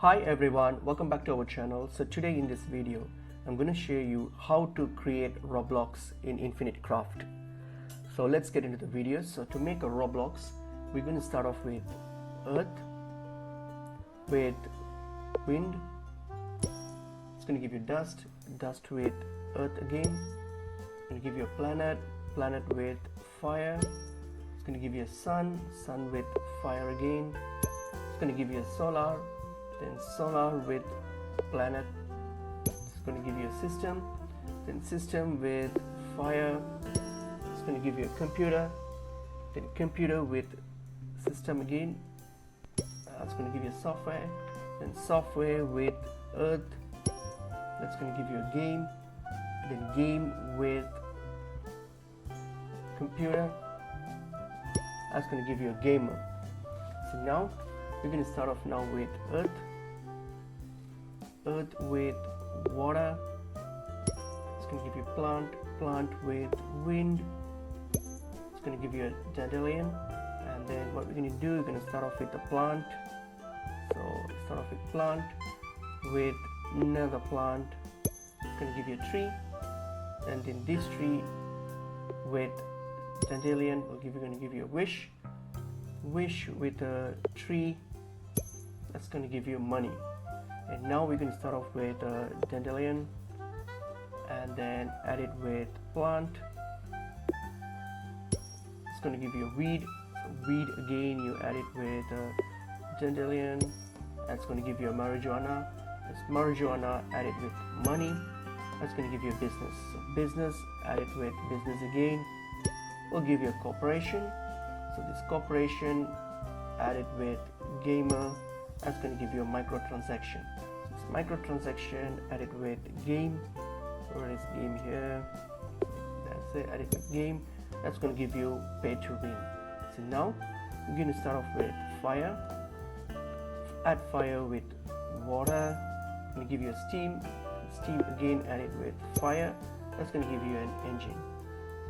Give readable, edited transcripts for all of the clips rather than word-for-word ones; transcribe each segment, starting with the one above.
Hi everyone, welcome back to our channel. So today in this video I'm going to share you how to create Roblox in Infinite Craft. So let's get into the video. So to make a Roblox, we're going to start off with Earth, with Wind. It's going to give you Dust, Dust with Earth again. It's going to give you a Planet, Planet with Fire. It's going to give you a Sun, Sun with Fire again. It's going to give you a Solar, then Solar with Planet. It's going to give you a System, then System with Fire. It's going to give you a Computer, then Computer with System again. It's going to give you a Software, then Software with Earth. That's going to give you a Game, then Game with Computer. That's going to give you a Gamer. So now we're going to start off now with Earth, Earth with Water. It's going to give you Plant, Plant with Wind. It's going to give you a Dandelion. And then what we're going to do, we're going to start off with the Plant. So start off with Plant with another Plant. It's going to give you a Tree, and then this tree with Dandelion will going to give you a Wish, Wish with a Tree. That's going to give you money. And now we're going to start off with Dandelion, and then add it with Plant. It's going to give you a Weed. So Weed again, you add it with Dandelion. That's going to give you a Marijuana. This Marijuana added with Money. That's going to give you a Business. So Business added with Business again will give you a Corporation. So this Corporation added with Gamer. That's going to give you a Microtransaction. So this Microtransaction added with Game. Where is Game here? That's it, added with Game. That's going to give you Pay to Win. So now we're going to start off with Fire. Add Fire with Water. I'm going to give you a Steam. Steam again added with Fire. That's going to give you an Engine.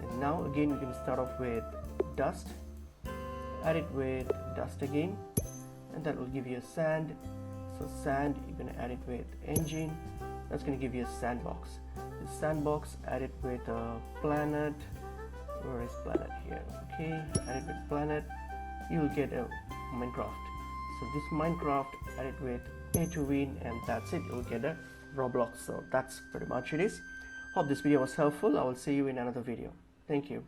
And now again we're going to start off with Dust. Add it with Dust again, and that will give you a Sand. So Sand, you're going to add it with Engine. That's going to give you a Sandbox. The Sandbox added with a Planet. Where is Planet here? Okay, added with Planet, you will get a Minecraft. So this Minecraft added with Pay to Win, and that's it. You'll get a Roblox. So that's pretty much it is. Hope this video was helpful. I will see you in another video. Thank you.